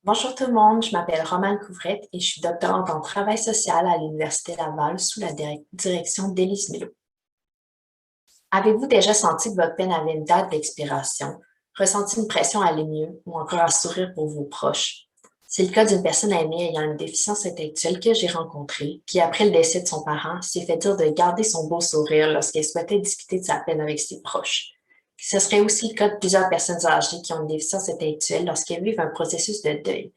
Bonjour tout le monde, je m'appelle Romane Couvrette et je suis doctorante en travail social à l'Université Laval sous la direction d'Élise Milo. Avez-vous déjà senti que votre peine avait une date d'expiration, ressenti une pression à aller mieux ou encore un sourire pour vos proches? C'est le cas d'une personne aimée ayant une déficience intellectuelle que j'ai rencontrée, qui après le décès de son parent s'est fait dire de garder son beau sourire lorsqu'elle souhaitait discuter de sa peine avec ses proches. Ce serait aussi le cas de plusieurs personnes âgées qui ont une déficience intellectuelle lorsqu'elles vivent un processus de deuil.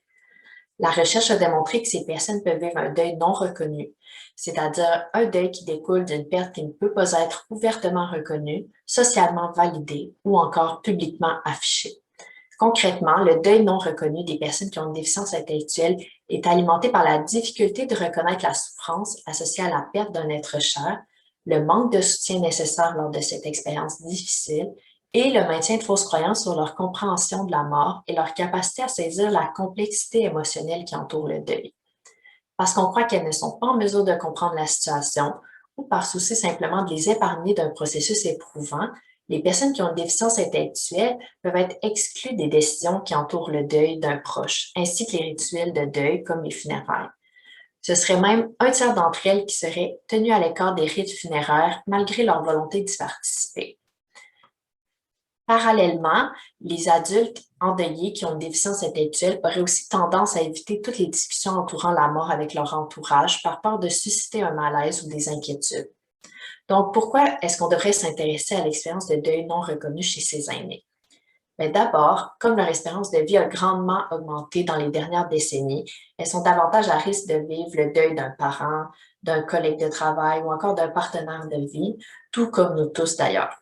La recherche a démontré que ces personnes peuvent vivre un deuil non reconnu, c'est-à-dire un deuil qui découle d'une perte qui ne peut pas être ouvertement reconnue, socialement validée ou encore publiquement affichée. Concrètement, le deuil non reconnu des personnes qui ont une déficience intellectuelle est alimenté par la difficulté de reconnaître la souffrance associée à la perte d'un être cher, le manque de soutien nécessaire lors de cette expérience difficile et le maintien de fausses croyances sur leur compréhension de la mort et leur capacité à saisir la complexité émotionnelle qui entoure le deuil. Parce qu'on croit qu'elles ne sont pas en mesure de comprendre la situation ou par souci simplement de les épargner d'un processus éprouvant, les personnes qui ont une déficience intellectuelle peuvent être exclues des décisions qui entourent le deuil d'un proche, ainsi que les rituels de deuil comme les funérailles. Ce serait même un tiers d'entre elles qui seraient tenues à l'écart des rites funéraires malgré leur volonté d'y participer. Parallèlement, les adultes endeuillés qui ont une déficience intellectuelle auraient aussi tendance à éviter toutes les discussions entourant la mort avec leur entourage par peur de susciter un malaise ou des inquiétudes. Donc, pourquoi est-ce qu'on devrait s'intéresser à l'expérience de deuil non reconnue chez ces aînés? Mais d'abord, comme leur espérance de vie a grandement augmenté dans les dernières décennies, elles sont davantage à risque de vivre le deuil d'un parent, d'un collègue de travail ou encore d'un partenaire de vie, tout comme nous tous d'ailleurs.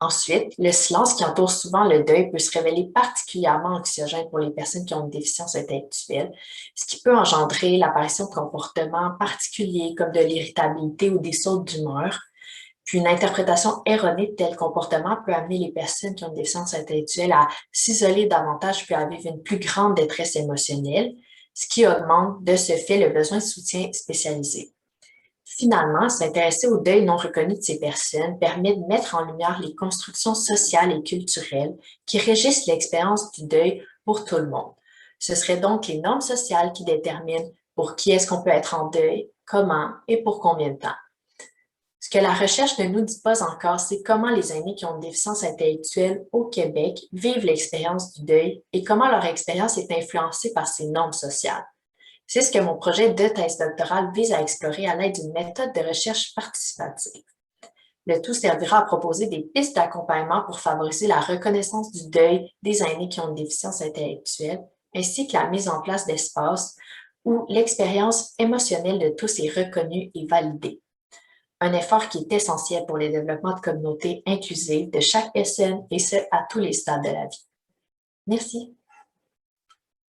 Ensuite, le silence qui entoure souvent le deuil peut se révéler particulièrement anxiogène pour les personnes qui ont une déficience intellectuelle, ce qui peut engendrer l'apparition de comportements particuliers comme de l'irritabilité ou des sautes d'humeur. Puis une interprétation erronée de tels comportements peut amener les personnes qui ont une déficience intellectuelle à s'isoler davantage puis à vivre une plus grande détresse émotionnelle, ce qui augmente de ce fait le besoin de soutien spécialisé. Finalement, s'intéresser au deuil non reconnu de ces personnes permet de mettre en lumière les constructions sociales et culturelles qui régissent l'expérience du deuil pour tout le monde. Ce seraient donc les normes sociales qui déterminent pour qui est-ce qu'on peut être en deuil, comment et pour combien de temps. Ce que la recherche ne nous dit pas encore, c'est comment les aînés qui ont une déficience intellectuelle au Québec vivent l'expérience du deuil et comment leur expérience est influencée par ces normes sociales. C'est ce que mon projet de thèse doctorale vise à explorer à l'aide d'une méthode de recherche participative. Le tout servira à proposer des pistes d'accompagnement pour favoriser la reconnaissance du deuil des aînés qui ont une déficience intellectuelle, ainsi que la mise en place d'espaces où l'expérience émotionnelle de tous est reconnue et validée. Un effort qui est essentiel pour le développement de communautés inclusives de chaque personne et ce, à tous les stades de la vie. Merci.